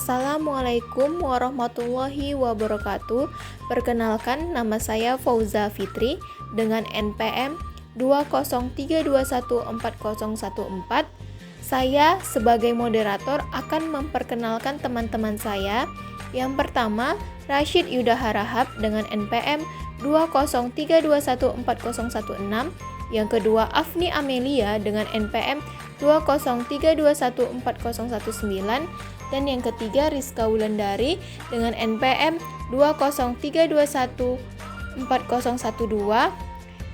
Assalamualaikum warahmatullahi wabarakatuh. Perkenalkan, nama saya Fauza Fitri dengan NPM 203214014. Saya sebagai moderator akan memperkenalkan teman-teman saya. Yang pertama, Rashid Yuda Harahap dengan NPM 203214016. Yang kedua, Afni Amelia dengan NPM 203214019. Dan yang ketiga, Rizka Wulandari dengan NPM 203214012.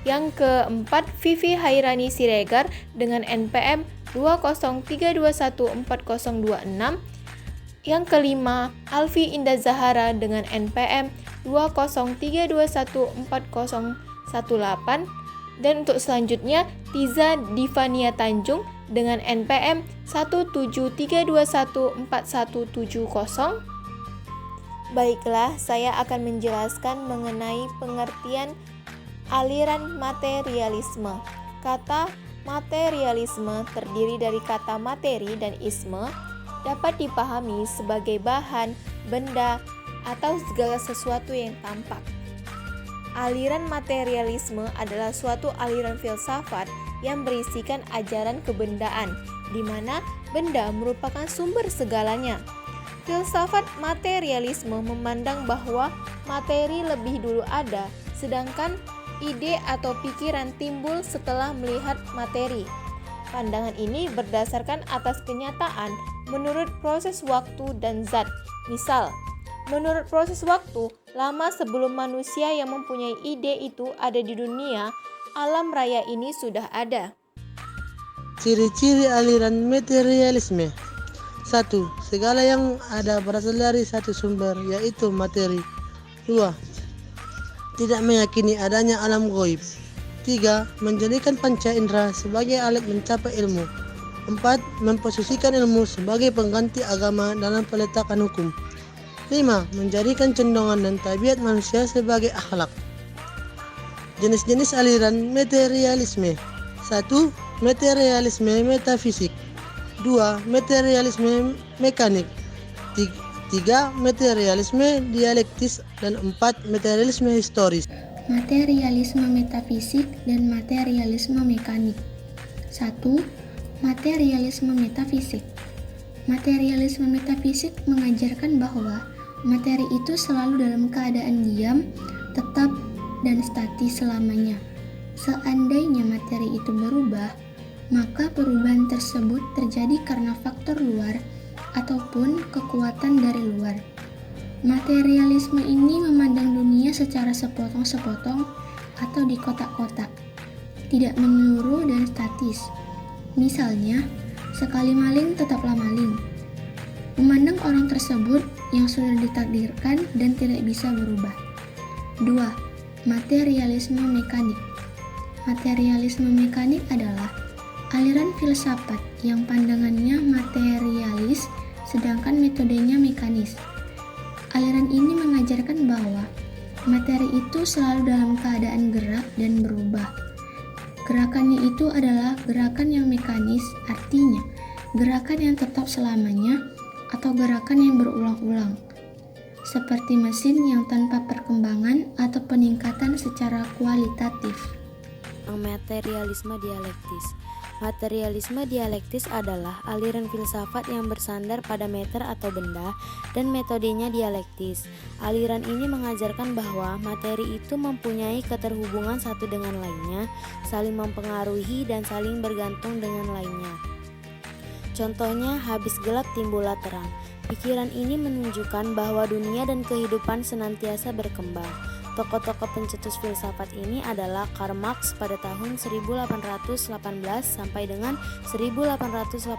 Yang keempat, Vivi Hairani Siregar dengan NPM 203214026. Yang kelima, Alfi Indah Zahara dengan NPM 203214018. Dan untuk selanjutnya, Tiza Divania Tanjung dengan NPM 173214170. Baiklah, saya akan menjelaskan mengenai pengertian aliran materialisme. Kata materialisme terdiri dari kata materi dan isme, dapat dipahami sebagai bahan, benda, atau segala sesuatu yang tampak. Aliran materialisme adalah suatu aliran filsafat yang berisikan ajaran kebendaan, di mana benda merupakan sumber segalanya. Filsafat materialisme memandang bahwa materi lebih dulu ada, sedangkan ide atau pikiran timbul setelah melihat materi. Pandangan ini berdasarkan atas kenyataan menurut proses waktu dan zat. Misal, menurut proses waktu, lama sebelum manusia yang mempunyai ide itu ada di dunia, alam raya ini sudah ada. Ciri-ciri aliran materialisme. 1. Segala yang ada berasal dari satu sumber, yaitu materi. 2. Tidak meyakini adanya alam gaib. 3. Menjadikan panca indera sebagai alat mencapai ilmu. 4. Memposisikan ilmu sebagai pengganti agama dalam peletakan hukum. 5. Menjadikan cenderungan dan tabiat manusia sebagai akhlak. Jenis-jenis aliran materialisme. 1. Materialisme metafisik. 2. Materialisme mekanik. 3. Materialisme dialektis. Dan 4. Materialisme historis. Materialisme metafisik dan materialisme mekanik. 1. Materialisme metafisik. Materialisme metafisik mengajarkan bahwa materi itu selalu dalam keadaan diam, tetap, dan statis selamanya. Seandainya materi itu berubah, maka perubahan tersebut terjadi karena faktor luar ataupun kekuatan dari luar. Materialisme ini memandang dunia secara sepotong-sepotong atau di kotak-kotak, tidak menyeluruh dan statis. Misalnya, sekali maling tetaplah maling. Memandang orang tersebut yang sudah ditakdirkan dan tidak bisa berubah. 2. Materialisme mekanik. Materialisme mekanik adalah aliran filsafat yang pandangannya materialis sedangkan metodenya mekanis. Aliran ini mengajarkan bahwa materi itu selalu dalam keadaan gerak dan berubah. Gerakannya itu adalah gerakan yang mekanis, artinya gerakan yang tetap selamanya atau gerakan yang berulang-ulang, seperti mesin yang tanpa perkembangan atau peningkatan secara kualitatif. Materialisme dialektis. Materialisme dialektis adalah aliran filsafat yang bersandar pada meter atau benda dan metodenya dialektis. Aliran ini mengajarkan bahwa materi itu mempunyai keterhubungan satu dengan lainnya, saling mempengaruhi dan saling bergantung dengan lainnya. Contohnya, habis gelap timbullah terang. Pikiran ini menunjukkan bahwa dunia dan kehidupan senantiasa berkembang. Tokoh-tokoh pencetus filsafat ini adalah Karl Marx pada tahun 1818 sampai dengan 1883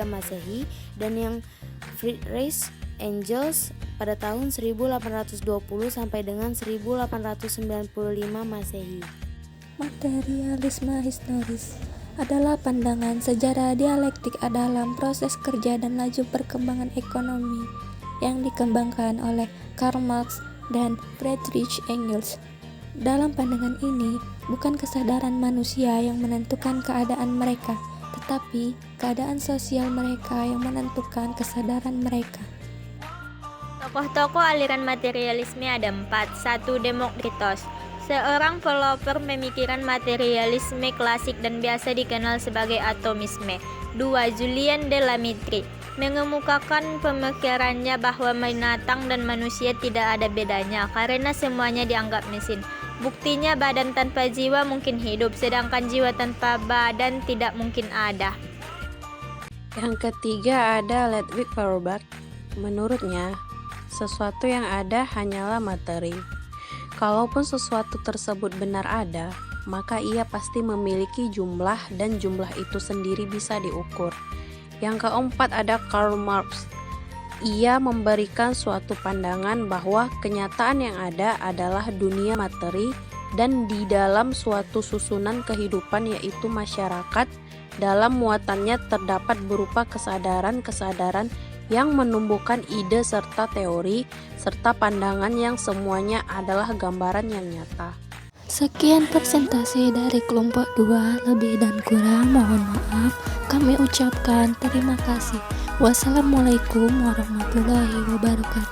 Masehi dan yang Friedrich Engels pada tahun 1820 sampai dengan 1895 Masehi. Materialisme historis adalah pandangan sejarah dialektik dalam proses kerja dan laju perkembangan ekonomi yang dikembangkan oleh Karl Marx dan Friedrich Engels. Dalam pandangan ini, bukan kesadaran manusia yang menentukan keadaan mereka, tetapi keadaan sosial mereka yang menentukan kesadaran mereka. Tokoh-tokoh aliran materialisme ada 4. 1. Demokritos, seorang pelopor pemikiran materialisme klasik dan biasa dikenal sebagai atomisme. 2. Julian de la Mettrie, mengemukakan pemikirannya bahwa binatang dan manusia tidak ada bedanya karena semuanya dianggap mesin. Buktinya badan tanpa jiwa mungkin hidup, sedangkan jiwa tanpa badan tidak mungkin ada. Yang ketiga ada Ludwig Feuerbach. Menurutnya, sesuatu yang ada hanyalah materi. Kalaupun sesuatu tersebut benar ada, maka ia pasti memiliki jumlah dan jumlah itu sendiri bisa diukur. Yang keempat ada Karl Marx. Ia memberikan suatu pandangan bahwa kenyataan yang ada adalah dunia materi dan di dalam suatu susunan kehidupan yaitu masyarakat, dalam muatannya terdapat berupa kesadaran-kesadaran yang menumbuhkan ide serta teori serta pandangan yang semuanya adalah gambaran yang nyata. Sekian presentasi dari kelompok 2, lebih dan kurang mohon maaf. Kami ucapkan terima kasih. Wassalamualaikum warahmatullahi wabarakatuh.